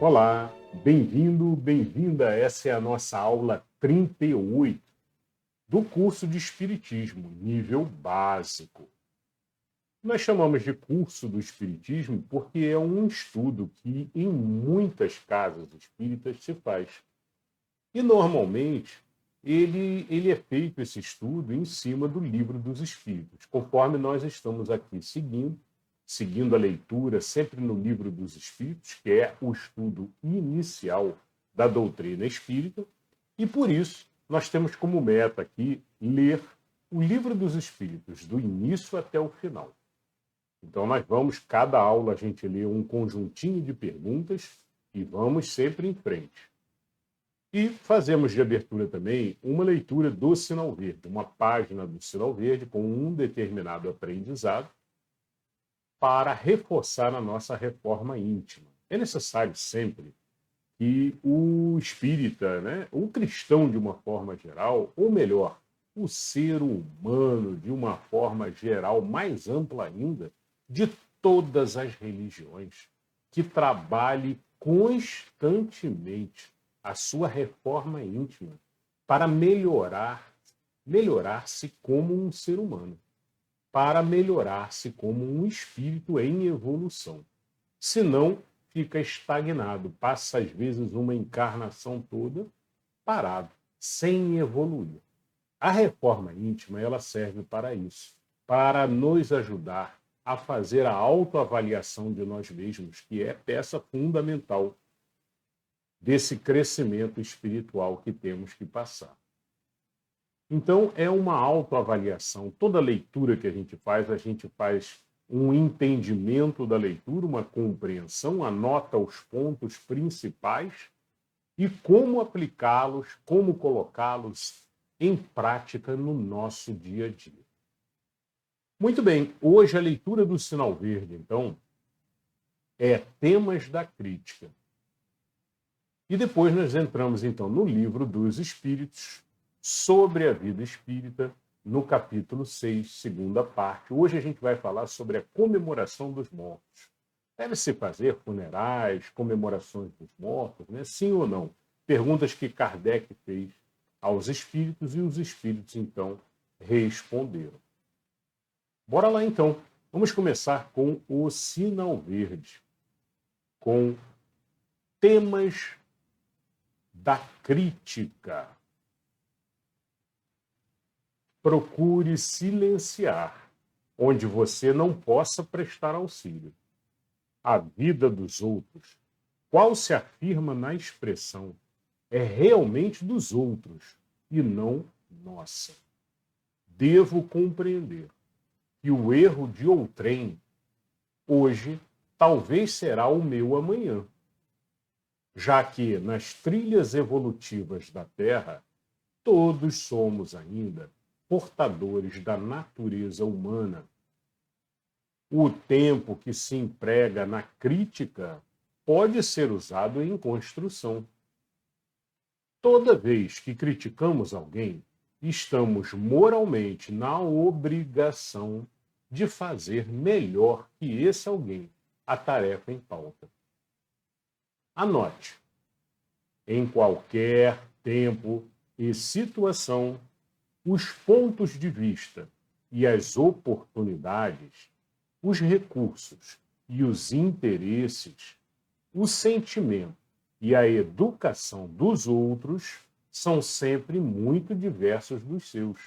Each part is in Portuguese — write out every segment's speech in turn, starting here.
Olá, bem-vindo, bem-vinda. Essa é a nossa aula 38 do curso de Espiritismo, nível básico. Nós chamamos de curso do Espiritismo porque é um estudo que em muitas casas espíritas se faz. E normalmente ele é feito, esse estudo, em cima do Livro dos Espíritos, conforme nós estamos aqui seguindo a leitura sempre no Livro dos Espíritos, que é o estudo inicial da doutrina espírita, e por isso nós temos como meta aqui ler o Livro dos Espíritos, do início até o final. Então nós vamos, cada aula a gente lê um conjuntinho de perguntas e vamos sempre em frente. E fazemos de abertura também uma leitura do Sinal Verde, uma página do Sinal Verde com um determinado aprendizado, para reforçar a nossa reforma íntima. É necessário sempre que o espírita, o cristão de uma forma geral, ou melhor, o ser humano de uma forma geral, mais ampla ainda, de todas as religiões, que trabalhe constantemente a sua reforma íntima para melhorar-se como um ser humano, para melhorar-se como um espírito em evolução. Senão, fica estagnado, passa às vezes uma encarnação toda parado, sem evoluir. A reforma íntima, ela serve para isso, para nos ajudar a fazer a autoavaliação de nós mesmos, que é peça fundamental desse crescimento espiritual que temos que passar. Então, é uma autoavaliação. Toda leitura que a gente faz um entendimento da leitura, uma compreensão, anota os pontos principais e como aplicá-los, como colocá-los em prática no nosso dia a dia. Muito bem, hoje a leitura do Sinal Verde, então, é Temas da Crítica. E depois nós entramos, então, no Livro dos Espíritos, sobre a vida espírita, no capítulo 6, segunda parte. Hoje a gente vai falar sobre a comemoração dos mortos. Deve-se fazer funerais, comemorações dos mortos, Sim ou não? Perguntas que Kardec fez aos espíritos e os espíritos, então, responderam. Bora lá, então. Vamos começar com o Sinal Verde, com Temas da Crítica. Procure silenciar, onde você não possa prestar auxílio. A vida dos outros, qual se afirma na expressão, é realmente dos outros e não nossa. Devo compreender que o erro de outrem, hoje, talvez será o meu amanhã, já que nas trilhas evolutivas da Terra, todos somos ainda portadores da natureza humana. O tempo que se emprega na crítica pode ser usado em construção. Toda vez que criticamos alguém, estamos moralmente na obrigação de fazer melhor que esse alguém a tarefa em pauta. Anote, em qualquer tempo e situação, os pontos de vista e as oportunidades, os recursos e os interesses, o sentimento e a educação dos outros são sempre muito diversos dos seus.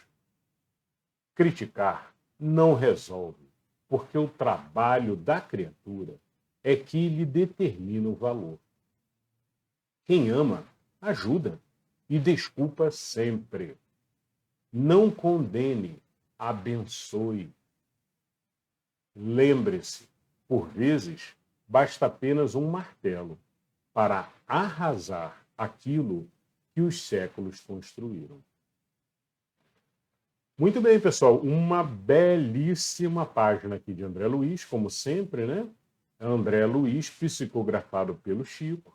Criticar não resolve, porque o trabalho da criatura é que lhe determina o valor. Quem ama, ajuda e desculpa sempre. Não condene, abençoe. Lembre-se, por vezes, basta apenas um martelo para arrasar aquilo que os séculos construíram. Muito bem, pessoal, uma belíssima página aqui de André Luiz, como sempre, André Luiz, psicografado pelo Chico,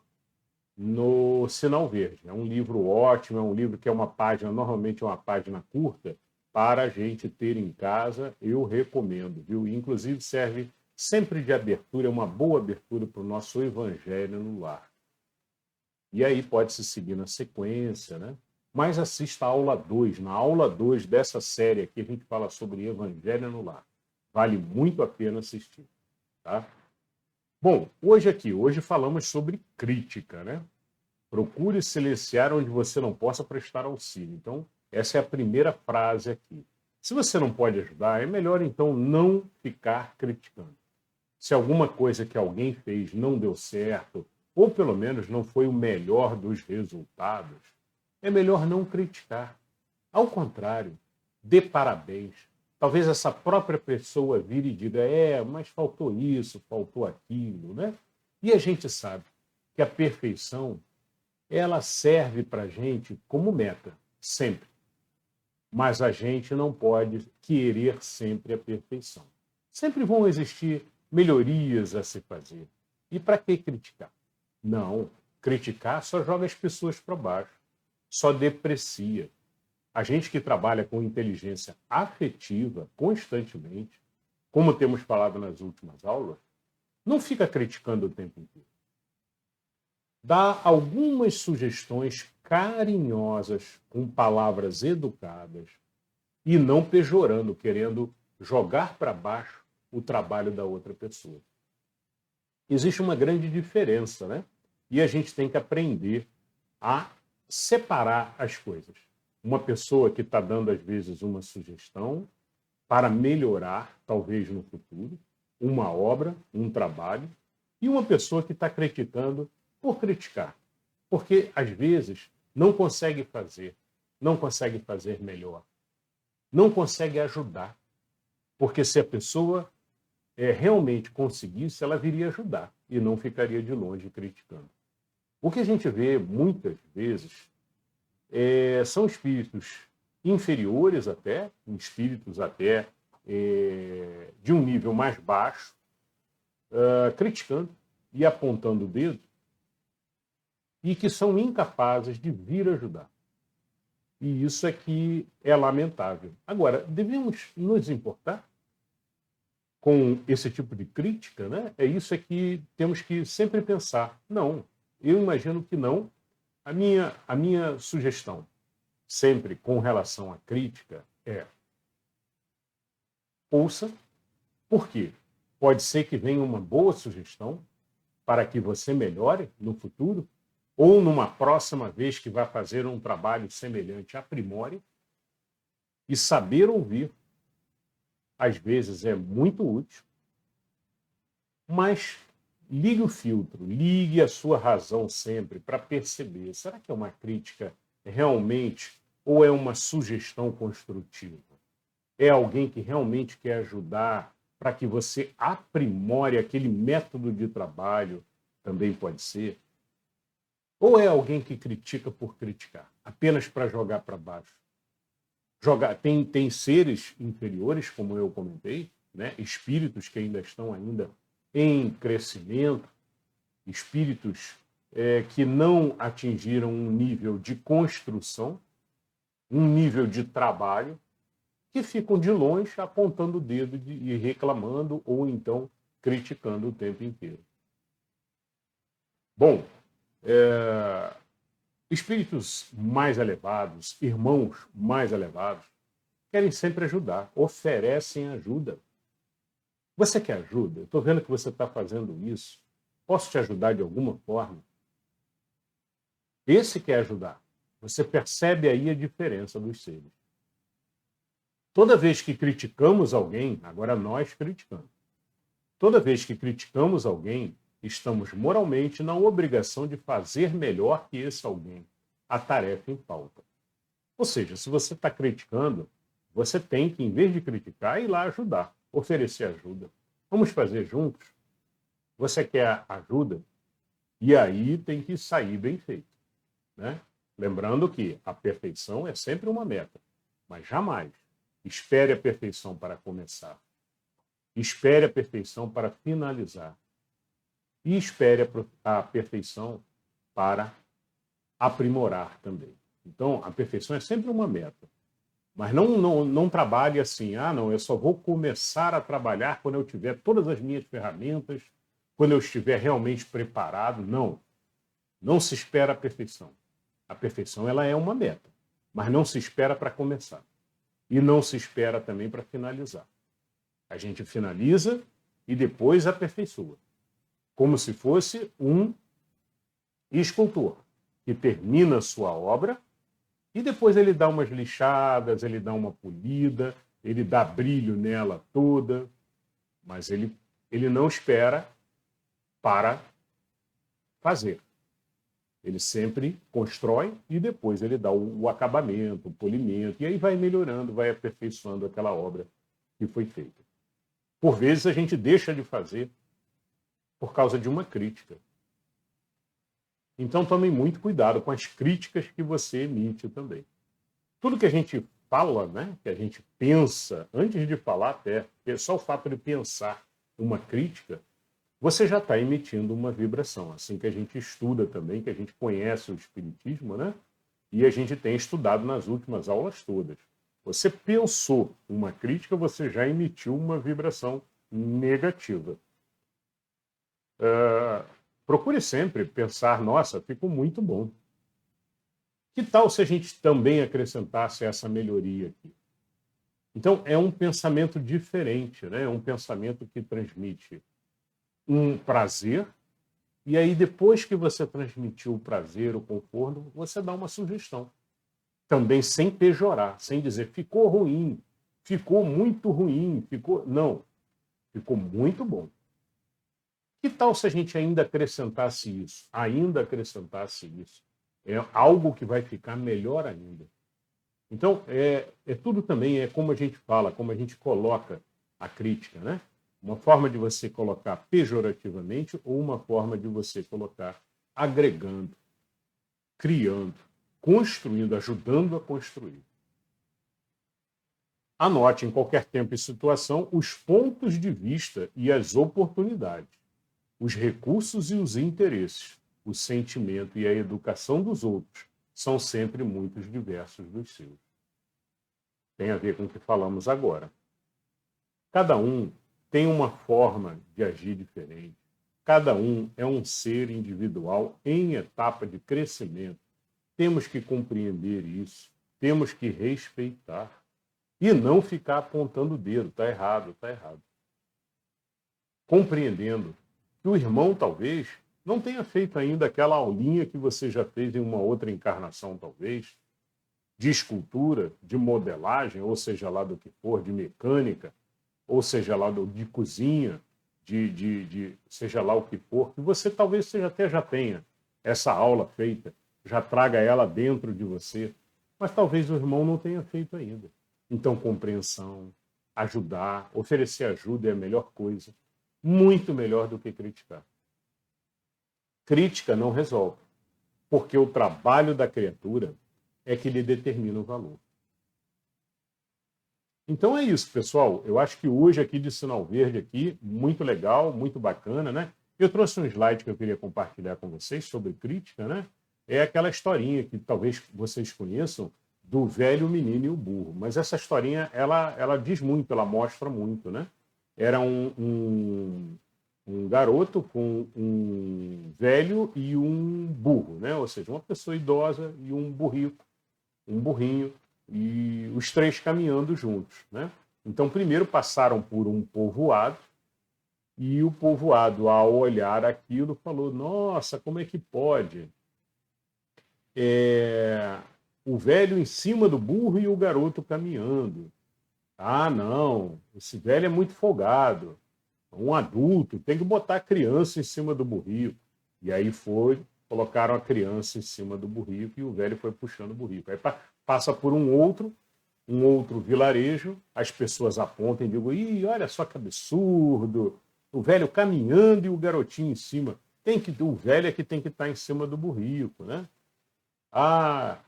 no Sinal Verde. É um livro ótimo, é um livro que é uma página, normalmente é uma página curta, para a gente ter em casa, eu recomendo, viu? Inclusive serve sempre de abertura, é uma boa abertura para o nosso Evangelho no Lar. E aí pode-se seguir na sequência, né? Mas assista a aula 2. Na aula 2 dessa série aqui, a gente fala sobre Evangelho no Lar. Vale muito a pena assistir, tá? Bom, hoje falamos sobre crítica, né? Procure silenciar onde você não possa prestar auxílio. Então, essa é a primeira frase aqui. Se você não pode ajudar, é melhor então não ficar criticando. Se alguma coisa que alguém fez não deu certo, ou pelo menos não foi o melhor dos resultados, é melhor não criticar. Ao contrário, dê parabéns. Talvez essa própria pessoa vire e diga: mas faltou isso, faltou aquilo, né? E a gente sabe que a perfeição, ela serve para a gente como meta, sempre. Mas a gente não pode querer sempre a perfeição. Sempre vão existir melhorias a se fazer. E para que criticar? Não, criticar só joga as pessoas para baixo, só deprecia. A gente que trabalha com inteligência afetiva constantemente, como temos falado nas últimas aulas, não fica criticando o tempo inteiro. Dá algumas sugestões carinhosas, com palavras educadas, e não pejorando, querendo jogar para baixo o trabalho da outra pessoa. Existe uma grande diferença, né? E a gente tem que aprender a separar as coisas. Uma pessoa que está dando, às vezes, uma sugestão para melhorar, talvez no futuro, uma obra, um trabalho, e uma pessoa que está criticando por criticar. Porque, às vezes, não consegue fazer melhor, não consegue ajudar. Porque se a pessoa realmente conseguisse, ela viria ajudar e não ficaria de longe criticando. O que a gente vê muitas vezes são espíritos inferiores até, espíritos até de um nível mais baixo, criticando e apontando o dedo, e que são incapazes de vir ajudar. E isso é que é lamentável. Agora, devemos nos importar com esse tipo de crítica, né? É isso que temos que sempre pensar. Não, eu imagino que não. A minha sugestão, sempre com relação à crítica, é: ouça. Por quê? Pode ser que venha uma boa sugestão para que você melhore no futuro, ou numa próxima vez que vai fazer um trabalho semelhante, aprimore. E saber ouvir, às vezes, é muito útil, mas ligue o filtro, ligue a sua razão sempre para perceber: será que é uma crítica realmente ou é uma sugestão construtiva? É alguém que realmente quer ajudar para que você aprimore aquele método de trabalho? Também pode ser. Ou é alguém que critica por criticar, apenas para jogar para baixo? Tem seres inferiores, como eu comentei, né? Espíritos que ainda estão em crescimento, espíritos que não atingiram um nível de construção, um nível de trabalho, que ficam de longe apontando o dedo e reclamando ou então criticando o tempo inteiro. Bom, espíritos mais elevados, irmãos mais elevados, querem sempre ajudar, oferecem ajuda. Você quer ajuda? Estou vendo que você está fazendo isso. Posso te ajudar de alguma forma? Esse quer ajudar. Você percebe aí a diferença dos seres. Toda vez que criticamos alguém, agora nós criticamos, toda vez que criticamos alguém, estamos moralmente na obrigação de fazer melhor que esse alguém a tarefa em pauta. Ou seja, se você está criticando, você tem que, em vez de criticar, ir lá ajudar, oferecer ajuda. Vamos fazer juntos? Você quer ajuda? E aí tem que sair bem feito, né? Lembrando que a perfeição é sempre uma meta, mas jamais espere a perfeição para começar. Espere a perfeição para finalizar. E espere a perfeição para aprimorar também. Então, a perfeição é sempre uma meta. Mas não trabalhe assim: não, eu só vou começar a trabalhar quando eu tiver todas as minhas ferramentas, quando eu estiver realmente preparado. Não. Não se espera a perfeição. A perfeição ela é uma meta, mas não se espera para começar. E não se espera também para finalizar. A gente finaliza e depois aperfeiçoa. Como se fosse um escultor que termina a sua obra e depois ele dá umas lixadas, ele dá uma polida, ele dá brilho nela toda, mas ele não espera para fazer. Ele sempre constrói e depois ele dá o acabamento, o polimento, e aí vai melhorando, vai aperfeiçoando aquela obra que foi feita. Por vezes a gente deixa de fazer por causa de uma crítica. Então tome muito cuidado com as críticas que você emite também. Tudo que a gente fala, né, que a gente pensa, antes de falar até, só o fato de pensar uma crítica, você já está emitindo uma vibração. Assim que a gente estuda também, que a gente conhece o Espiritismo, né? E a gente tem estudado nas últimas aulas todas. Você pensou uma crítica, você já emitiu uma vibração negativa. Procure sempre pensar, nossa, ficou muito bom. Que tal se a gente também acrescentasse essa melhoria aqui? Então, é um pensamento diferente, né? É um pensamento que transmite um prazer, e aí depois que você transmitiu o prazer, o conforto, você dá uma sugestão. Também sem pejorar, sem dizer ficou ruim, ficou muito ruim, ficou... Não, ficou muito bom. Que tal se a gente ainda acrescentasse isso? Ainda acrescentasse isso. É algo que vai ficar melhor ainda. Então, tudo também é como a gente fala, como a gente coloca a crítica, né? Uma forma de você colocar pejorativamente ou uma forma de você colocar agregando, criando, construindo, ajudando a construir. Anote em qualquer tempo e situação os pontos de vista e as oportunidades, os recursos e os interesses, o sentimento e a educação dos outros são sempre muito diversos dos seus. Tem a ver com o que falamos agora. Cada um tem uma forma de agir diferente. Cada um é um ser individual em etapa de crescimento. Temos que compreender isso, temos que respeitar e não ficar apontando o dedo, está errado, está errado. Compreendendo que o irmão talvez não tenha feito ainda aquela aulinha que você já fez em uma outra encarnação, talvez, de escultura, de modelagem, ou seja lá do que for, de mecânica, ou seja lá de cozinha, seja lá o que for, que você talvez até já tenha essa aula feita, já traga ela dentro de você, mas talvez o irmão não tenha feito ainda. Então, compreensão, ajudar, oferecer ajuda é a melhor coisa, muito melhor do que criticar. Crítica não resolve, porque o trabalho da criatura é que lhe determina o valor. Então é isso, pessoal. Eu acho que hoje aqui de Sinal Verde, aqui, muito legal, muito bacana, né? Eu trouxe um slide que eu queria compartilhar com vocês sobre crítica, né? É aquela historinha que talvez vocês conheçam do velho menino e o burro. Mas essa historinha, ela diz muito, ela mostra muito, né? Era um garoto com um velho e um burro, né? Ou seja, uma pessoa idosa e um burrinho, e os três caminhando juntos, né? Então, primeiro passaram por um povoado, e o povoado, ao olhar aquilo, falou: nossa, como é que pode? O velho em cima do burro e o garoto caminhando. Ah, não, esse velho é muito folgado. Um adulto tem que botar a criança em cima do burrico. E aí colocaram a criança em cima do burrico e o velho foi puxando o burrico. Aí passa por um outro vilarejo, as pessoas apontam e digam: ih, olha só que absurdo, o velho caminhando e o garotinho em cima. O velho é que tem que estar em cima do burrico, né? Ah,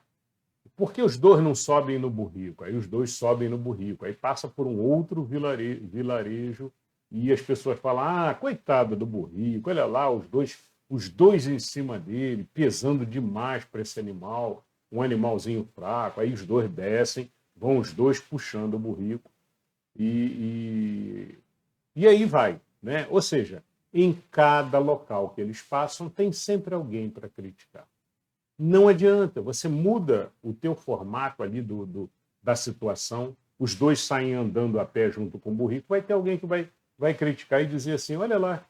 por que os dois não sobem no burrico? Aí os dois sobem no burrico. Aí passa por um outro vilarejo e as pessoas falam: ah, coitado do burrico, olha lá, os dois em cima dele, pesando demais para esse animal, um animalzinho fraco. Aí os dois descem, vão os dois puxando o burrico e aí vai, né? Ou seja, em cada local que eles passam, tem sempre alguém para criticar. Não adianta, você muda o teu formato ali da situação, os dois saem andando a pé junto com o burrico, vai ter alguém que vai criticar e dizer assim, olha lá,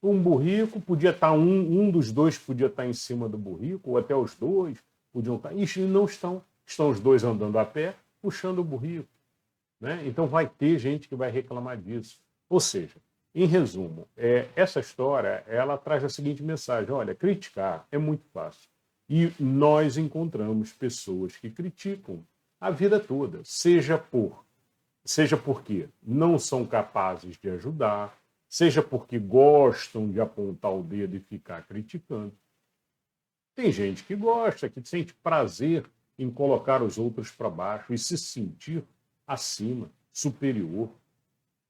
um burrico podia estar, um dos dois podia estar em cima do burrico, ou até os dois podiam estar, e não estão os dois andando a pé, puxando o burrico. Né? Então vai ter gente que vai reclamar disso. Ou seja, em resumo, essa história ela traz a seguinte mensagem, olha, criticar é muito fácil. E nós encontramos pessoas que criticam a vida toda, seja porque não são capazes de ajudar, seja porque gostam de apontar o dedo e ficar criticando. Tem gente que gosta, que sente prazer em colocar os outros para baixo e se sentir acima, superior.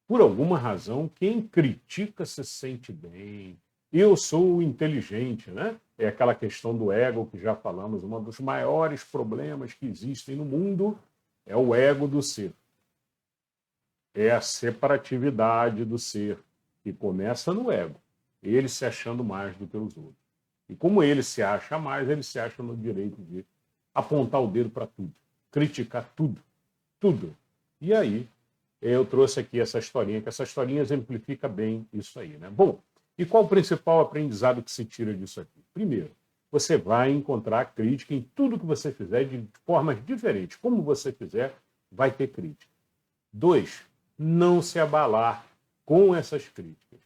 Por alguma razão, quem critica se sente bem. Eu sou o inteligente, né? É aquela questão do ego que já falamos. Um dos maiores problemas que existem no mundo é o ego do ser. É a separatividade do ser, que começa no ego, ele se achando mais do que os outros. E como ele se acha mais, ele se acha no direito de apontar o dedo para tudo, criticar tudo, tudo. E aí, eu trouxe aqui essa historinha, que essa historinha exemplifica bem isso aí, né? Bom, e qual o principal aprendizado que se tira disso aqui? Primeiro, você vai encontrar crítica em tudo que você fizer de formas diferentes. Como você fizer, vai ter crítica. 2, não se abalar com essas críticas.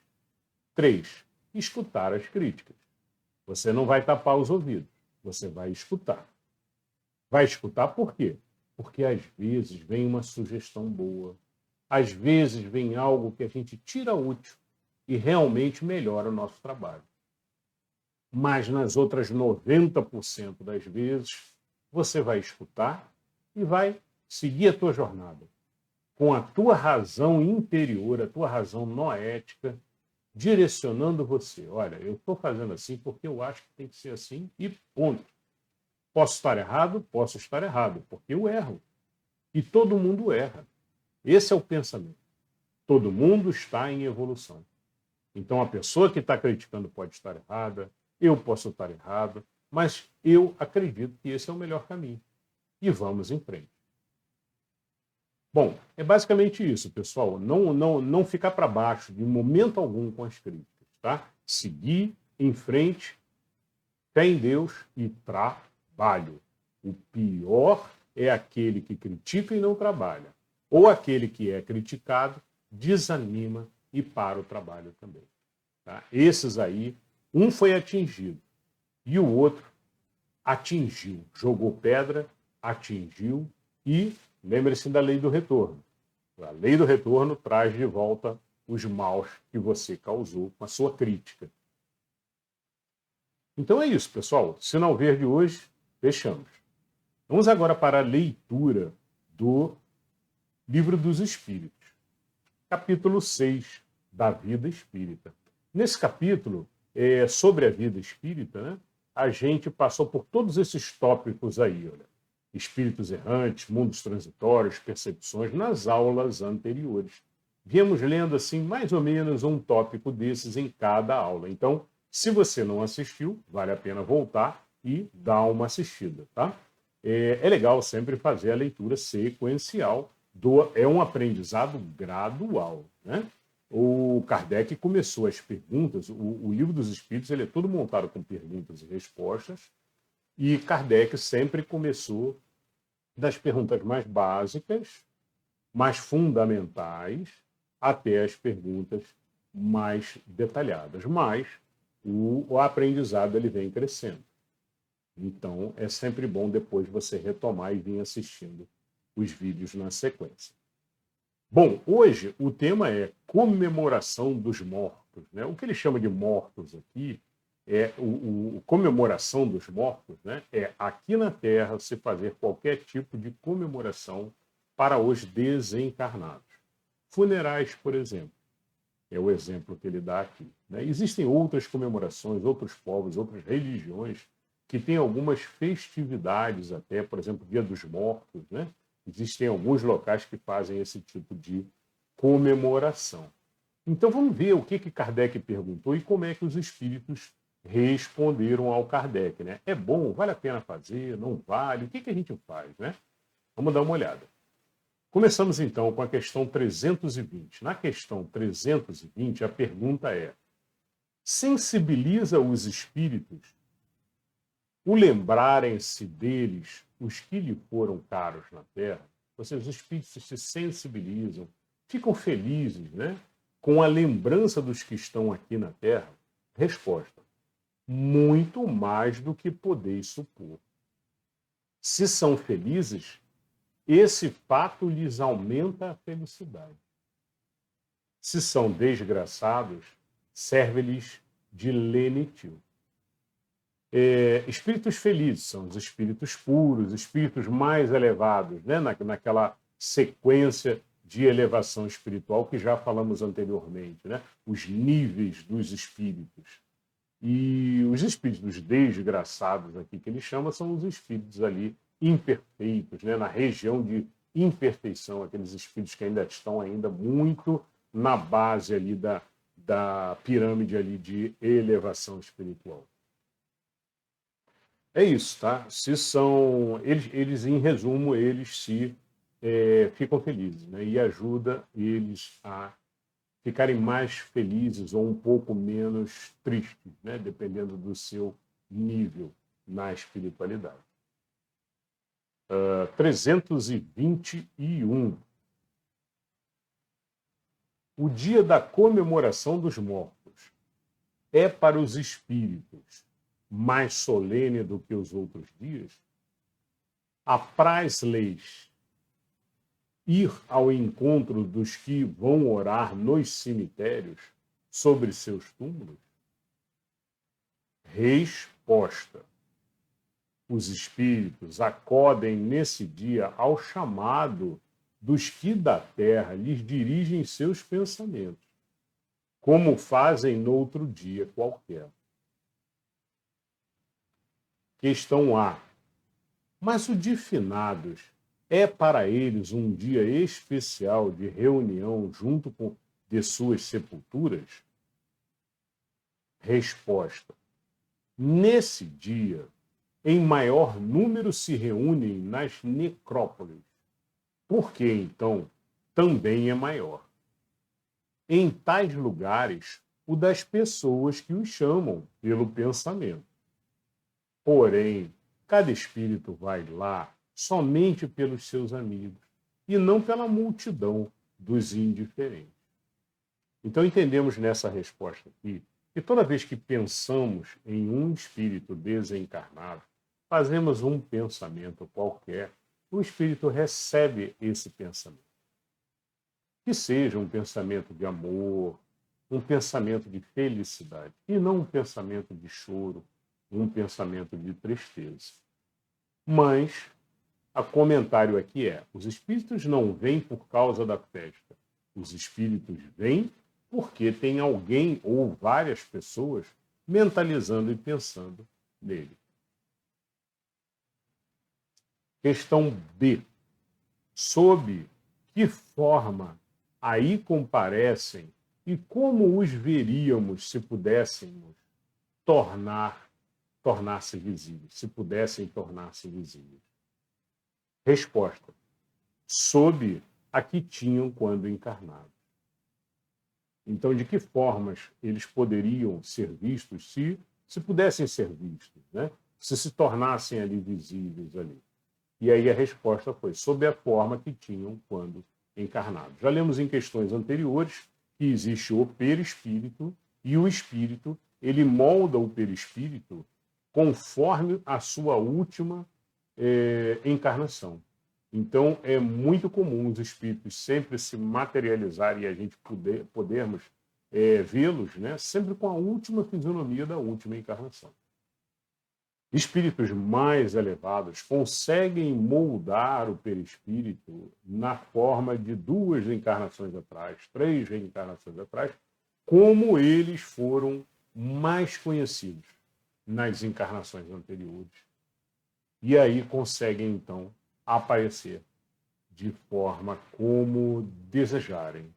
3, escutar as críticas. Você não vai tapar os ouvidos, você vai escutar. Vai escutar por quê? Porque às vezes vem uma sugestão boa, às vezes vem algo que a gente tira útil e realmente melhora o nosso trabalho. Mas nas outras 90% das vezes, você vai escutar e vai seguir a tua jornada com a tua razão interior, a tua razão noética, direcionando você. Olha, eu estou fazendo assim porque eu acho que tem que ser assim e ponto. Posso estar errado? Posso estar errado, porque eu erro. E todo mundo erra. Esse é o pensamento. Todo mundo está em evolução. Então, a pessoa que está criticando pode estar errada, eu posso estar errado, mas eu acredito que esse é o melhor caminho. E vamos em frente. Bom, é basicamente isso, pessoal. Não ficar para baixo de momento algum com as críticas, tá? Seguir em frente, fé em Deus e trabalho. O pior é aquele que critica e não trabalha. Ou aquele que é criticado, desanima e para o trabalho também. Tá? Esses aí, um foi atingido e o outro atingiu. Jogou pedra, atingiu e lembre-se da lei do retorno. A lei do retorno traz de volta os maus que você causou com a sua crítica. Então é isso, pessoal. Sinal verde hoje, fechamos. Vamos agora para a leitura do Livro dos Espíritos, capítulo 6 da vida espírita. Nesse capítulo, sobre a vida espírita, né, a gente passou por todos esses tópicos aí, olha. Espíritos errantes, mundos transitórios, percepções, nas aulas anteriores. Viemos lendo, assim, mais ou menos um tópico desses em cada aula. Então, se você não assistiu, vale a pena voltar e dar uma assistida, tá? É legal sempre fazer a leitura sequencial, é um aprendizado gradual, né? O Kardec começou as perguntas, o Livro dos Espíritos ele é todo montado com perguntas e respostas, e Kardec sempre começou das perguntas mais básicas, mais fundamentais, até as perguntas mais detalhadas. Mas o aprendizado ele vem crescendo. Então, é sempre bom depois você retomar e vir assistindo os vídeos na sequência. Bom, hoje o tema é comemoração dos mortos, né? O que ele chama de mortos aqui é comemoração dos mortos, né? É aqui na Terra se fazer qualquer tipo de comemoração para os desencarnados. Funerais, por exemplo, é o exemplo que ele dá aqui, né? Existem outras comemorações, outros povos, outras religiões que têm algumas festividades até, por exemplo, Dia dos Mortos, né? Existem alguns locais que fazem esse tipo de comemoração. Então vamos ver o que Kardec perguntou e como é que os espíritos responderam ao Kardec, né? É bom? Vale a pena fazer? Não vale? O que a gente faz, né? Vamos dar uma olhada. Começamos então com a questão 320. Na questão 320, a pergunta é: sensibiliza os espíritos o lembrarem-se deles os que lhe foram caros na Terra? Ou seja, os espíritos se sensibilizam, ficam felizes, né, com a lembrança dos que estão aqui na Terra? Resposta: muito mais do que podeis supor. Se são felizes, esse fato lhes aumenta a felicidade. Se são desgraçados, serve-lhes de lenitivo. Espíritos felizes são os espíritos puros, espíritos mais elevados, né? Naquela sequência de elevação espiritual que já falamos anteriormente, né? Os níveis dos espíritos. E os espíritos desgraçados aqui que ele chama são os espíritos ali imperfeitos, né? Na região de imperfeição, aqueles espíritos que ainda estão ainda muito na base ali da pirâmide ali de elevação espiritual. É isso, tá? Se são eles em resumo, eles se ficam felizes, né? E ajuda eles a ficarem mais felizes ou um pouco menos tristes, né? Dependendo do seu nível na espiritualidade. 321. O dia da comemoração dos mortos é para os espíritos mais solene do que os outros dias? Apraz-lhes ir ao encontro dos que vão orar nos cemitérios sobre seus túmulos? Resposta: os espíritos acodem nesse dia ao chamado dos que da terra lhes dirigem seus pensamentos, como fazem noutro dia qualquer. Questão A. Mas o de finados é para eles um dia especial de reunião junto com de suas sepulturas? Resposta: nesse dia, em maior número se reúnem nas necrópolis, porque então também é maior. Em tais lugares, o das pessoas que os chamam pelo pensamento. Porém, cada espírito vai lá somente pelos seus amigos e não pela multidão dos indiferentes. Então, entendemos nessa resposta aqui que toda vez que pensamos em um espírito desencarnado, fazemos um pensamento qualquer, o espírito recebe esse pensamento. Que seja um pensamento de amor, um pensamento de felicidade, e não um pensamento de choro, um pensamento de tristeza. Mas o comentário aqui é: os espíritos não vêm por causa da festa. Os espíritos vêm porque tem alguém ou várias pessoas mentalizando e pensando nele. Questão B. Sob que forma aí comparecem e como os veríamos se pudéssemos tornar-se visíveis, se pudessem tornar-se visíveis? Resposta: sob a que tinham quando encarnados. Então, de que formas eles poderiam ser vistos se pudessem ser vistos, né? Se tornassem ali visíveis ali? E aí a resposta foi: sob a forma que tinham quando encarnados. Já lemos em questões anteriores que existe o perispírito e o espírito, ele molda o perispírito conforme a sua última encarnação. Então, é muito comum os espíritos sempre se materializarem e a gente podermos vê-los, né, sempre com a última fisionomia da última encarnação. Espíritos mais elevados conseguem moldar o perispírito na forma de 2 reencarnações atrás, 3 reencarnações atrás, como eles foram mais conhecidos nas encarnações anteriores. E aí conseguem, então, aparecer de forma como desejarem.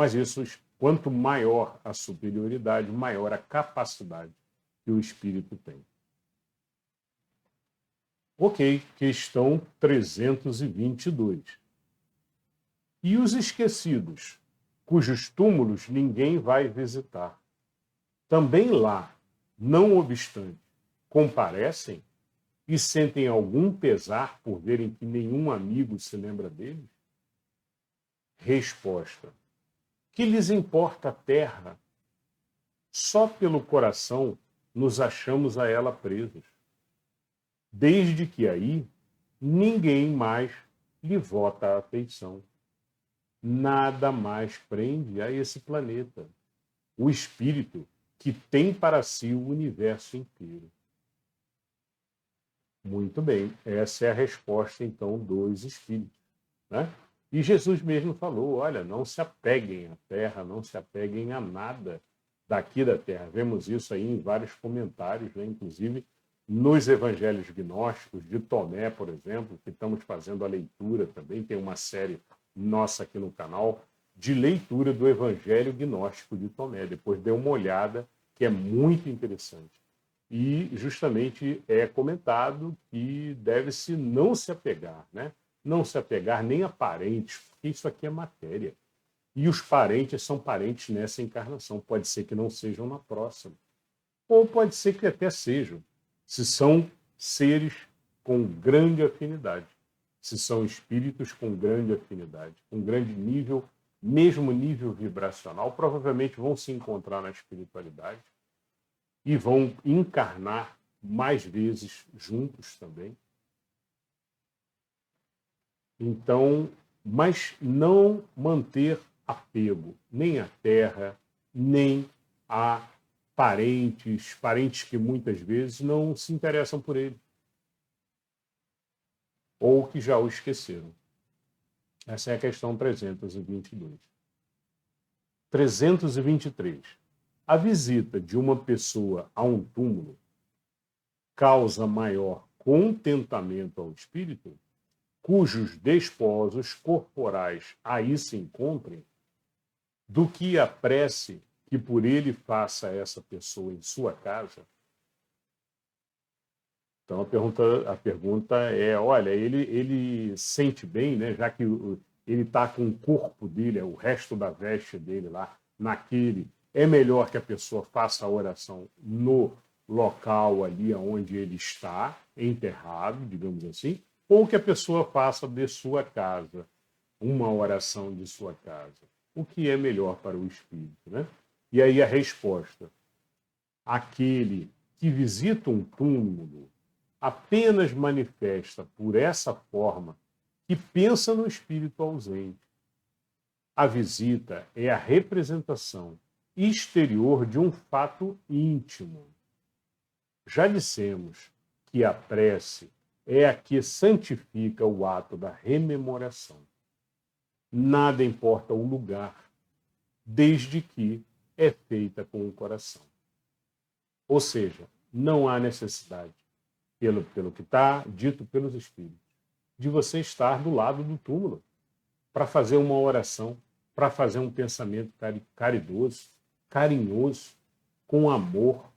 Mas isso, quanto maior a superioridade, maior a capacidade que o espírito tem. Ok, questão 322. E os esquecidos, cujos túmulos ninguém vai visitar, também lá, não obstante, comparecem e sentem algum pesar por verem que nenhum amigo se lembra deles? Resposta: que lhes importa a terra? Só pelo coração nos achamos a ela presos, desde que aí ninguém mais lhe vota a afeição. Nada mais prende a esse planeta, o espírito que tem para si o universo inteiro. Muito bem, essa é a resposta, então, dos espíritos, né? E Jesus mesmo falou, olha, não se apeguem à terra, não se apeguem a nada daqui da terra. Vemos isso aí em vários comentários, né? Inclusive nos evangelhos gnósticos, de Tomé, por exemplo, que estamos fazendo a leitura também, tem uma série nossa aqui no canal, de leitura do evangelho gnóstico de Tomé. Depois dê uma olhada, que é muito interessante. E justamente é comentado que deve-se não se apegar, né? Não se apegar nem a parentes, porque isso aqui é matéria. E os parentes são parentes nessa encarnação. Pode ser que não sejam na próxima. Ou pode ser que até sejam, se são seres com grande afinidade. Se são espíritos com grande afinidade, com grande nível, mesmo nível vibracional, provavelmente vão se encontrar na espiritualidade e vão encarnar mais vezes juntos também. Então, mas não manter apego nem à terra, nem a parentes que muitas vezes não se interessam por ele, ou que já o esqueceram. Essa é a questão 322. 323. A visita de uma pessoa a um túmulo causa maior contentamento ao espírito, cujos desposos corporais aí se encontrem, do que a prece que por ele faça essa pessoa em sua casa? Então a pergunta é, olha, ele sente bem, né, já que ele está com o corpo dele, o resto da veste dele lá, naquele, é melhor que a pessoa faça a oração no local ali onde ele está, enterrado, digamos assim, ou que a pessoa faça de sua casa, uma oração de sua casa. O que é melhor para o espírito, né? E aí a resposta: aquele que visita um túmulo apenas manifesta por essa forma que pensa no espírito ausente. A visita é a representação exterior de um fato íntimo. Já dissemos que a prece é a que santifica o ato da rememoração. Nada importa o lugar, desde que é feita com o coração. Ou seja, não há necessidade, pelo que está dito pelos Espíritos, de você estar do lado do túmulo para fazer uma oração, para fazer um pensamento caridoso, carinhoso, com amor.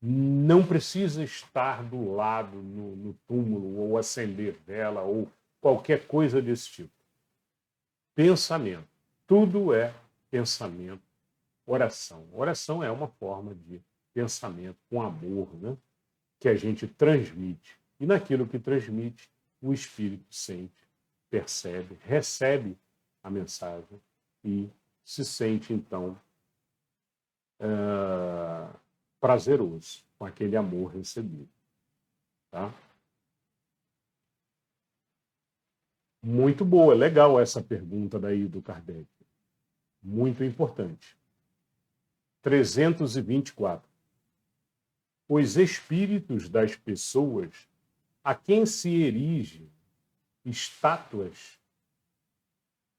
Não precisa estar do lado no túmulo, ou acender vela, ou qualquer coisa desse tipo. Pensamento. Tudo é pensamento. Oração. Oração é uma forma de pensamento com amor, né? Que a gente transmite. E naquilo que transmite, o espírito sente, percebe, recebe a mensagem e se sente, então, prazeroso com aquele amor recebido. Tá? Muito boa, legal essa pergunta daí do Kardec. Muito importante. 324. Os espíritos das pessoas a quem se erige estátuas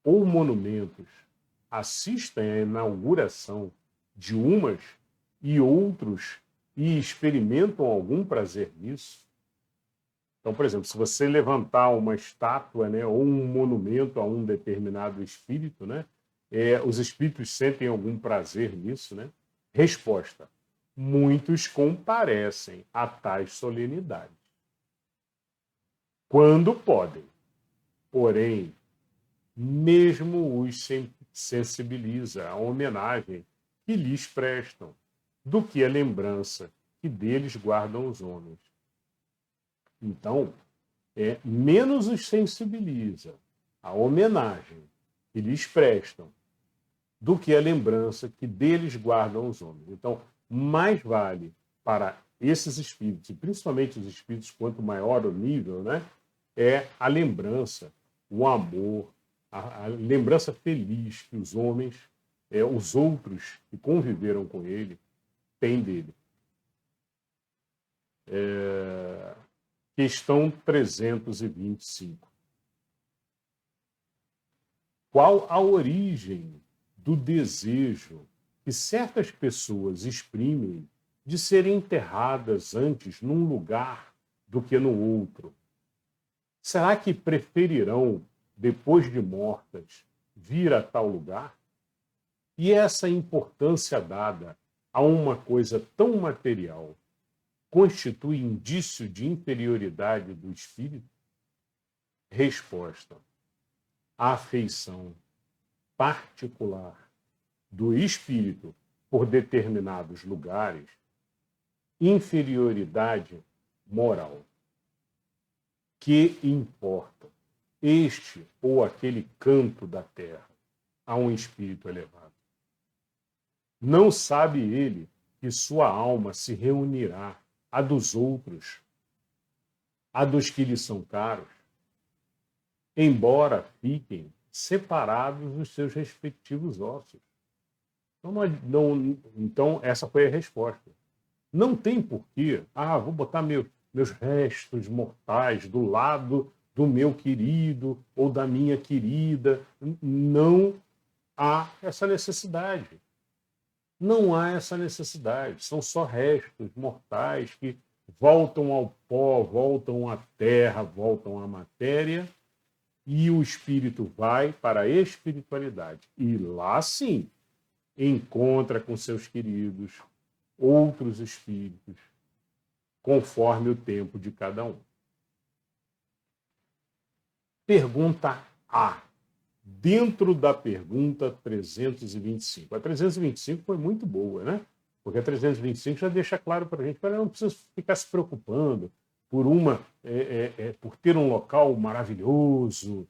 ou monumentos assistem à inauguração de umas e outros e experimentam algum prazer nisso? Então, por exemplo, se você levantar uma estátua, né, ou um monumento a um determinado espírito, né, Os espíritos sentem algum prazer nisso, né? Resposta: muitos comparecem a tais solenidades, quando podem. Porém, mesmo os sensibiliza a homenagem que lhes prestam, do que a lembrança que deles guardam os homens. Então, menos os sensibiliza a homenagem que lhes prestam, do que a lembrança que deles guardam os homens. Então, mais vale para esses espíritos, e principalmente os espíritos, quanto maior o nível, né, é a lembrança, o amor, a lembrança feliz que os homens, os outros que conviveram com ele, têm dele. Questão 325. Qual a origem do desejo que certas pessoas exprimem de serem enterradas antes num lugar do que no outro? Será que preferirão, depois de mortas, vir a tal lugar? E essa importância dada a uma coisa tão material constitui indício de inferioridade do espírito? Resposta: a afeição particular do espírito por determinados lugares, inferioridade moral. Que importa este ou aquele canto da terra a um espírito elevado? Não sabe ele que sua alma se reunirá à dos outros, à dos que lhe são caros, embora fiquem separados dos seus respectivos ossos. Então, essa foi a resposta. Não tem porquê, vou botar meus restos mortais do lado do meu querido ou da minha querida. Não há essa necessidade. Não há essa necessidade. São só restos mortais que voltam ao pó, voltam à terra, voltam à matéria, e o espírito vai para a espiritualidade. E lá sim, encontra com seus queridos outros espíritos, conforme o tempo de cada um. Pergunta A. Dentro da pergunta 325. A 325 foi muito boa, né? Porque a 325 já deixa claro para a gente, não precisa ficar se preocupando por ter um local maravilhoso,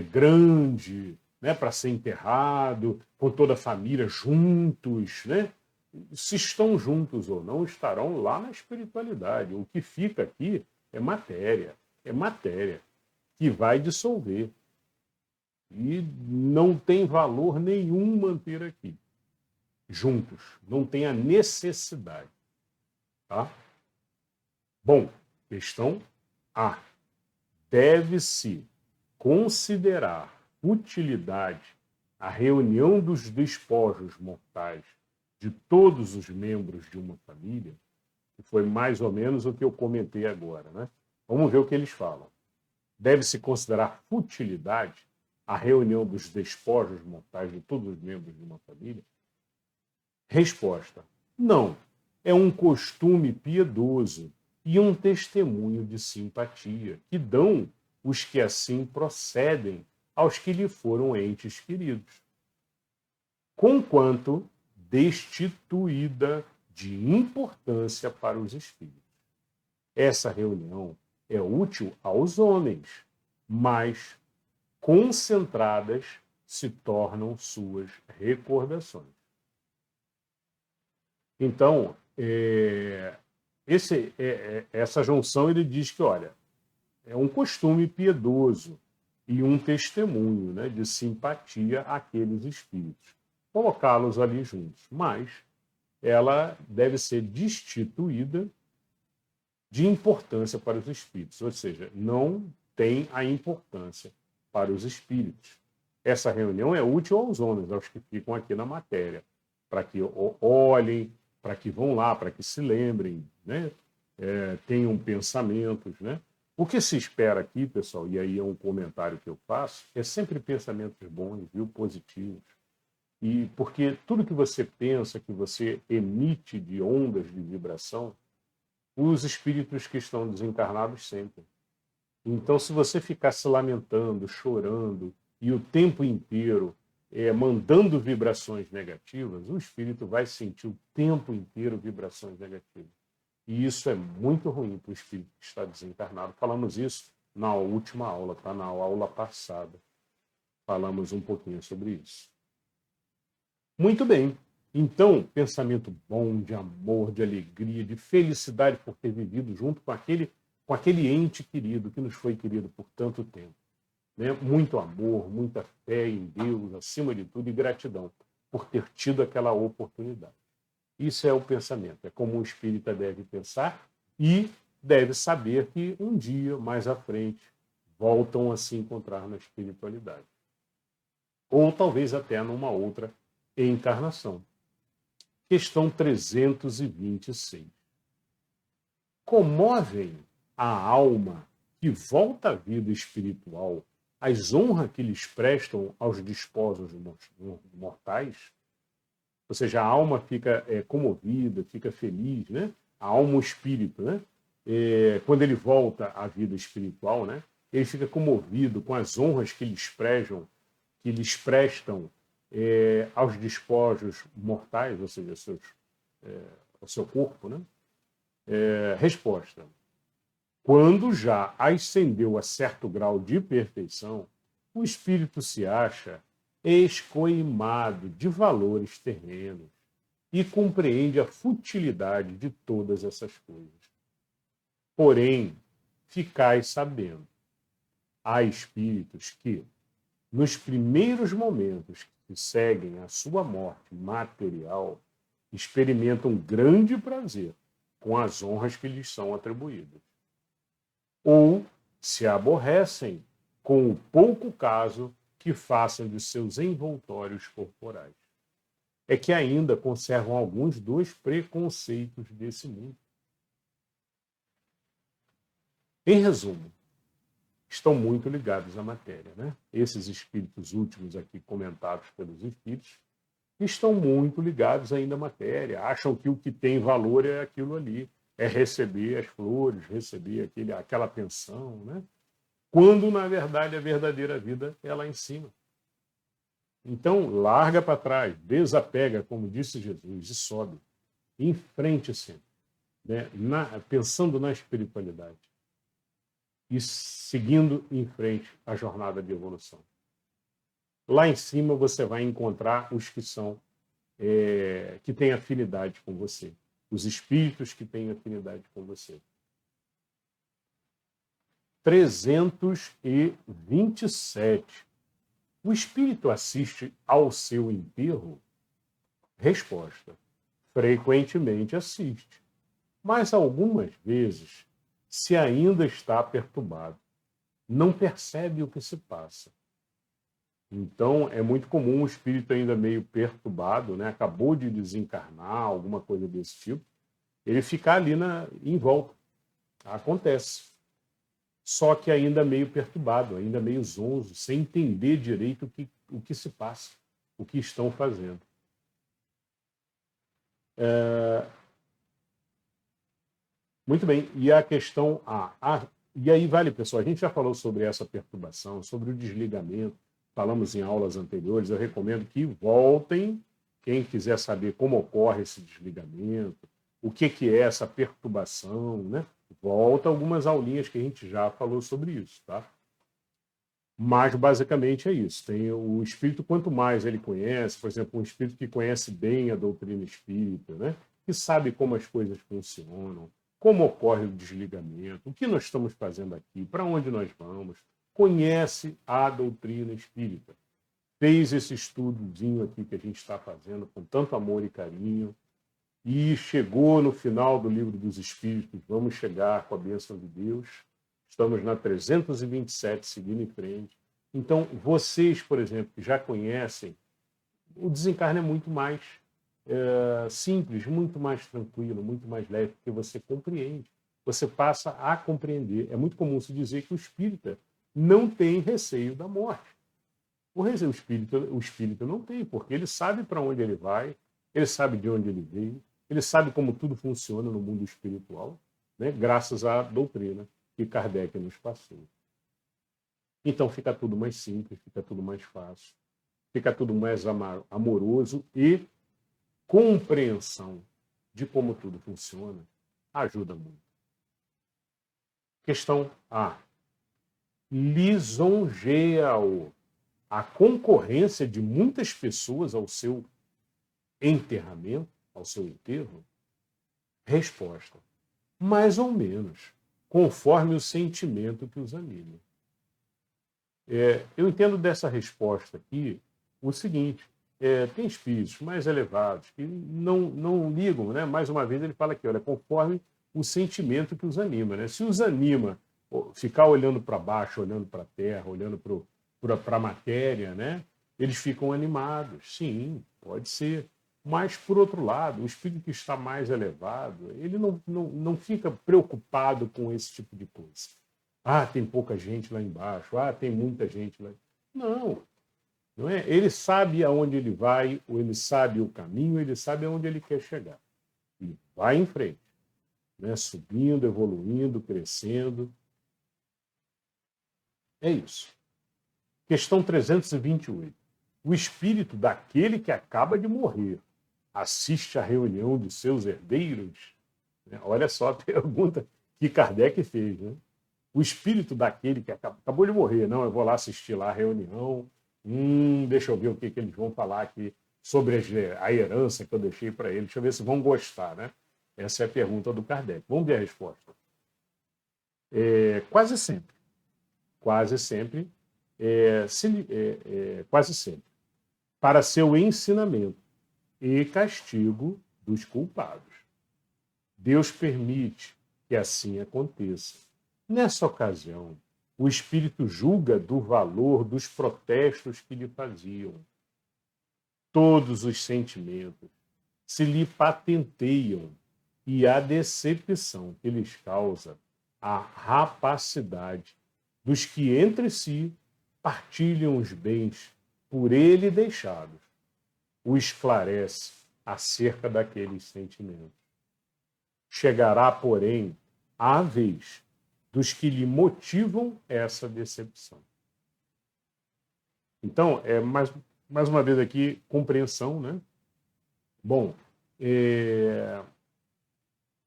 grande, né, para ser enterrado, com toda a família juntos, né? Se estão juntos ou não, estarão lá na espiritualidade. O que fica aqui é matéria que vai dissolver. E não tem valor nenhum manter aqui, juntos. Não tem a necessidade. Tá? Bom, questão A. Deve-se considerar utilidade a reunião dos despojos mortais de todos os membros de uma família, que foi mais ou menos o que eu comentei agora, né? Vamos ver o que eles falam. Deve-se considerar futilidade a reunião dos despojos mortais de todos os membros de uma família? Resposta: não. É um costume piedoso e um testemunho de simpatia que dão os que assim procedem aos que lhe foram entes queridos, conquanto destituída de importância para os espíritos. Essa reunião é útil aos homens, mas concentradas se tornam suas recordações. Então, essa junção ele diz que, olha, é um costume piedoso e um testemunho, né, de simpatia àqueles espíritos. Colocá-los ali juntos, mas ela deve ser destituída de importância para os espíritos, ou seja, não tem a importância para os espíritos. Essa reunião é útil aos homens, aos que ficam aqui na matéria, para que olhem, para que vão lá, para que se lembrem, né? Tenham pensamentos, né? O que se espera aqui, pessoal, e aí é um comentário que eu faço, é sempre pensamentos bons, viu? Positivos. E porque tudo que você pensa, que você emite de ondas de vibração, os espíritos que estão desencarnados sentem. Então, se você ficar se lamentando, chorando, e o tempo inteiro mandando vibrações negativas, o espírito vai sentir o tempo inteiro vibrações negativas. E isso é muito ruim para o espírito que está desencarnado. Falamos isso na última aula, tá? Na aula passada. Falamos um pouquinho sobre isso. Muito bem. Então, pensamento bom, de amor, de alegria, de felicidade por ter vivido junto com aquele ente querido que nos foi querido por tanto tempo. Né? Muito amor, muita fé em Deus, acima de tudo, e gratidão por ter tido aquela oportunidade. Isso é o pensamento, é como o espírita deve pensar e deve saber que um dia, mais à frente, voltam a se encontrar na espiritualidade. Ou talvez até numa outra encarnação. Questão 326. Comovem a alma que volta à vida espiritual as honras que lhes prestam aos desposos mortais? Ou seja, a alma fica comovida, fica feliz, né? A alma, o espírito, né? Quando ele volta à vida espiritual, né? Ele fica comovido com as honras que lhes prestam aos despojos mortais, ou seja, ao seu corpo, né? Resposta. Quando já ascendeu a certo grau de perfeição, o espírito se acha escoimado de valores terrenos e compreende a futilidade de todas essas coisas. Porém, ficais sabendo, há espíritos que, nos primeiros momentos que seguem a sua morte material, experimentam grande prazer com as honras que lhes são atribuídas. Ou se aborrecem com o pouco caso que façam de seus envoltórios corporais. É que ainda conservam alguns dos preconceitos desse mundo. Em resumo, estão muito ligados à matéria, né? Esses espíritos últimos aqui comentados pelos espíritos estão muito ligados ainda à matéria, acham que o que tem valor é aquilo ali, é receber as flores, receber aquela pensão, né? Quando, na verdade, a verdadeira vida é lá em cima. Então, larga para trás, desapega, como disse Jesus, e sobe. Em frente sempre, né? Pensando na espiritualidade. E seguindo em frente a jornada de evolução. Lá em cima você vai encontrar os que são que têm afinidade com você. Os espíritos que têm afinidade com você. 327. O espírito assiste ao seu enterro? Resposta. Frequentemente assiste, mas algumas vezes, se ainda está perturbado, não percebe o que se passa. Então, é muito comum o espírito ainda meio perturbado, né? Acabou de desencarnar, alguma coisa desse tipo, ele ficar ali em volta. Acontece. Só que ainda meio perturbado, ainda meio zonzo, sem entender direito o que se passa, o que estão fazendo. Muito bem, e a questão e aí vale, pessoal, a gente já falou sobre essa perturbação, sobre o desligamento, falamos em aulas anteriores, eu recomendo que voltem, quem quiser saber como ocorre esse desligamento, o que é essa perturbação, né? Volta algumas aulinhas que a gente já falou sobre isso, tá? Mas, basicamente, é isso. Tem o espírito, quanto mais ele conhece, por exemplo, um espírito que conhece bem a doutrina espírita, né? Que sabe como as coisas funcionam, como ocorre o desligamento, o que nós estamos fazendo aqui, para onde nós vamos, conhece a doutrina espírita. Fez esse estudozinho aqui que a gente está fazendo com tanto amor e carinho, e chegou no final do Livro dos Espíritos, vamos chegar com a bênção de Deus. Estamos na 327, seguindo em frente. Então, vocês, por exemplo, que já conhecem, o desencarne é muito mais simples, muito mais tranquilo, muito mais leve, porque você compreende. Você passa a compreender. É muito comum se dizer que o espírita não tem receio da morte. O espírito não tem, porque ele sabe para onde ele vai, ele sabe de onde ele veio, ele sabe como tudo funciona no mundo espiritual, né? Graças à doutrina que Kardec nos passou. Então fica tudo mais simples, fica tudo mais fácil, fica tudo mais amoroso e compreensão de como tudo funciona ajuda muito. Questão A. Lisonjeia-o a concorrência de muitas pessoas ao seu enterramento, ao seu enterro? Resposta: mais ou menos, conforme o sentimento que os anima. Eu entendo dessa resposta aqui o seguinte: tem espíritos mais elevados que não ligam, né? Mais uma vez ele fala aqui, olha, conforme o sentimento que os anima, né? Se os anima ficar olhando para baixo, olhando para a terra, olhando para a matéria, né? Eles ficam animados. Sim, pode ser. Mas, por outro lado, o espírito que está mais elevado, ele não fica preocupado com esse tipo de coisa. Ah, tem pouca gente lá embaixo. Ah, tem muita gente lá. Não é? Ele sabe aonde ele vai, ou ele sabe o caminho, ele sabe aonde ele quer chegar. E vai em frente, né? Subindo, evoluindo, crescendo. É isso. Questão 328. O espírito daquele que acaba de morrer assiste à reunião de seus herdeiros? Olha só a pergunta que Kardec fez, né? O espírito daquele que acabou de morrer, não, eu vou lá assistir lá a reunião, deixa eu ver o que eles vão falar aqui sobre a herança que eu deixei para eles, deixa eu ver se vão gostar, né? Essa é a pergunta do Kardec. Vamos ver a resposta. Quase sempre. Quase sempre. Quase sempre. Para seu ensinamento e castigo dos culpados. Deus permite que assim aconteça. Nessa ocasião, o espírito julga do valor dos protestos que lhe faziam. Todos os sentimentos se lhe patenteiam e a decepção que lhes causa a rapacidade dos que entre si partilham os bens por ele deixados, o esclarece acerca daqueles sentimentos. Chegará, porém, a vez dos que lhe motivam essa decepção. Então, mais uma vez aqui, compreensão, né? Bom,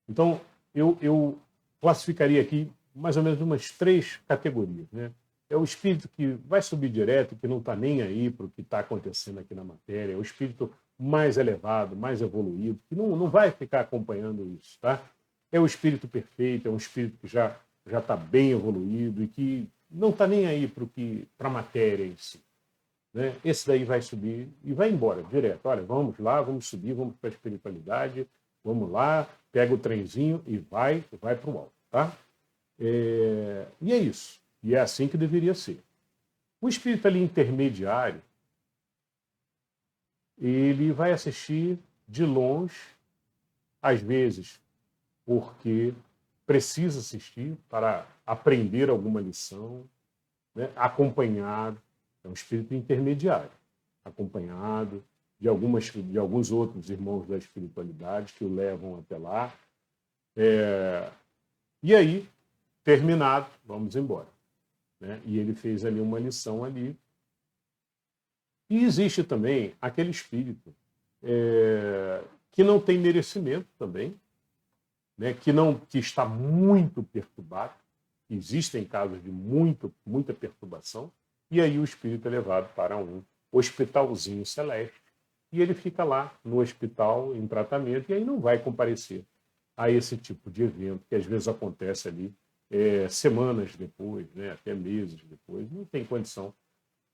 então eu classificaria aqui mais ou menos umas 3 categorias, né? É o espírito que vai subir direto, que não está nem aí para o que está acontecendo aqui na matéria, é o espírito mais elevado, mais evoluído, que não vai ficar acompanhando isso, tá? É o espírito perfeito, é um espírito que já está bem evoluído e que não está nem aí para a matéria em si, né? Esse daí vai subir e vai embora direto. Olha, vamos lá, vamos subir, vamos para a espiritualidade, vamos lá, pega o trenzinho e vai para o alto, tá? E é isso. E é assim que deveria ser. O espírito ali intermediário, ele vai assistir de longe, às vezes porque precisa assistir para aprender alguma lição, né? Acompanhado, é um espírito intermediário, acompanhado de alguns outros irmãos da espiritualidade que o levam até lá. E aí, terminado, vamos embora, né? E ele fez ali uma lição ali. E existe também aquele espírito que não tem merecimento também, né? Que está muito perturbado. Existem casos de muita perturbação. E aí o espírito é levado para um hospitalzinho celeste. E ele fica lá no hospital em tratamento e aí não vai comparecer a esse tipo de evento que às vezes acontece ali semanas depois, né, até meses depois. Não tem condição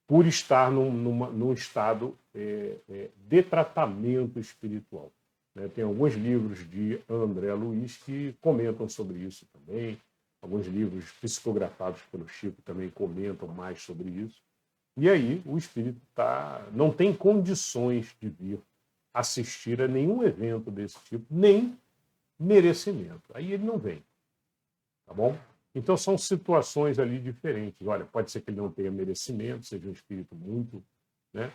por estar num estado de tratamento espiritual, né? Tem alguns livros de André Luiz que comentam sobre isso também. Alguns livros psicografados pelo Chico também comentam mais sobre isso. E aí o espírito não tem condições de vir assistir a nenhum evento desse tipo, nem merecimento. Aí ele não vem, tá bom? Então, são situações ali diferentes. Olha, pode ser que ele não tenha merecimento, seja um espírito muito... Né?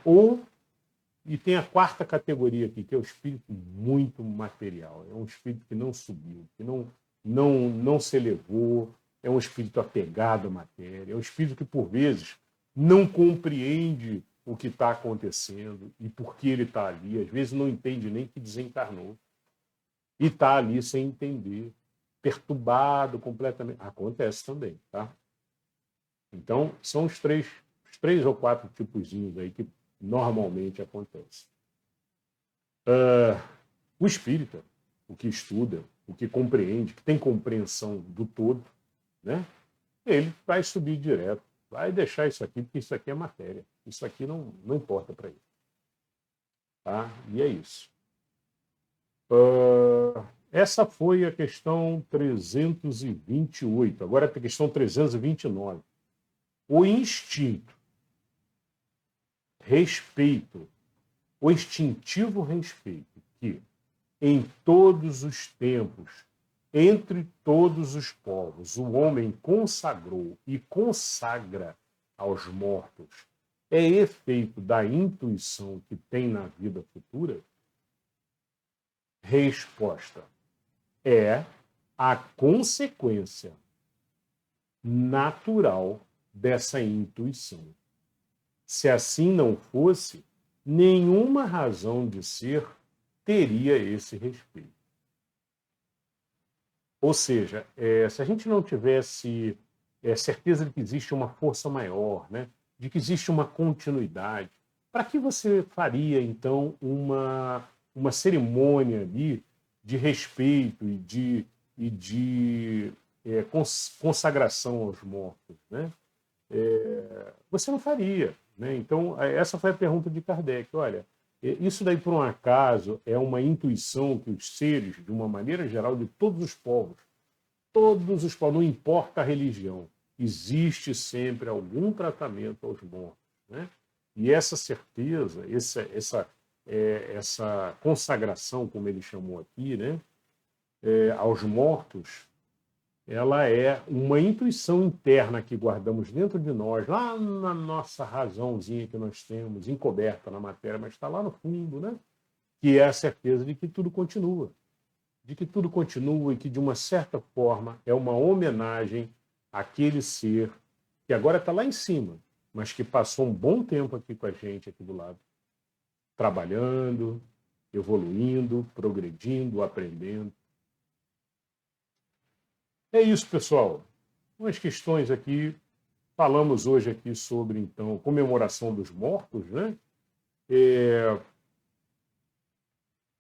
E tem a quarta categoria aqui, que é o espírito muito material. É um espírito que não subiu, que não se elevou, é um espírito apegado à matéria, é um espírito que, por vezes, não compreende o que está acontecendo e por que ele está ali. Às vezes não entende nem que desencarnou. E está ali sem entender, perturbado completamente. Acontece também, tá? Então, são os três ou quatro tipozinhos aí que normalmente acontecem. O espírita, o que estuda, o que compreende, que tem compreensão do todo, né? Ele vai subir direto, vai deixar isso aqui, porque isso aqui é matéria. Isso aqui não importa para ele. Tá? E é isso. Essa foi a questão 328. Agora é a questão 329. O instinto, respeito, o instintivo respeito que, em todos os tempos, entre todos os povos, o homem consagrou e consagra aos mortos, é efeito da intuição que tem na vida futura? Resposta: é a consequência natural dessa intuição. Se assim não fosse, nenhuma razão de ser teria esse respeito. Ou seja, se a gente não tivesse certeza de que existe uma força maior, né, de que existe uma continuidade, para que você faria, então, uma cerimônia ali de respeito e de consagração aos mortos? Né? Você não faria. Né? Então, essa foi a pergunta de Kardec. Olha, isso daí, por um acaso, é uma intuição que os seres, de uma maneira geral, de todos os povos, não importa a religião, existe sempre algum tratamento aos mortos. Né? E essa certeza, essa consagração, como ele chamou aqui, né, aos mortos, ela é uma intuição interna que guardamos dentro de nós, lá na nossa razãozinha que nós temos, encoberta na matéria, mas está lá no fundo, né? Que é a certeza de que tudo continua. De que tudo continua e que, de uma certa forma, é uma homenagem àquele ser que agora está lá em cima, mas que passou um bom tempo aqui com a gente, aqui do lado, trabalhando, evoluindo, progredindo, aprendendo. É isso, pessoal. Umas questões aqui. Falamos hoje aqui sobre, então, comemoração dos mortos, né?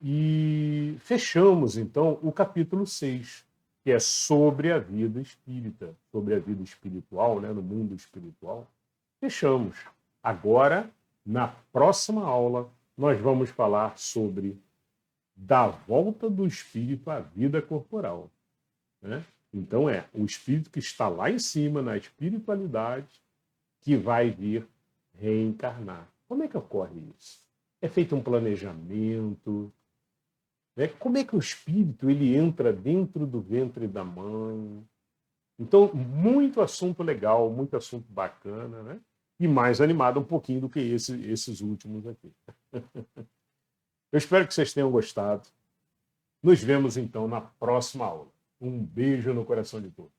E fechamos, então, o capítulo 6, que é sobre a vida espírita, sobre a vida espiritual, né? No mundo espiritual. Fechamos. Agora, na próxima aula, nós vamos falar sobre da volta do espírito à vida corporal, né? Então o espírito que está lá em cima, na espiritualidade, que vai vir reencarnar. Como é que ocorre isso? É feito um planejamento? Né? Como é que o espírito ele entra dentro do ventre da mãe? Então, muito assunto legal, muito assunto bacana, né? E mais animado um pouquinho do que esses últimos aqui. Eu espero que vocês tenham gostado. Nos vemos, então, na próxima aula. Um beijo no coração de todos.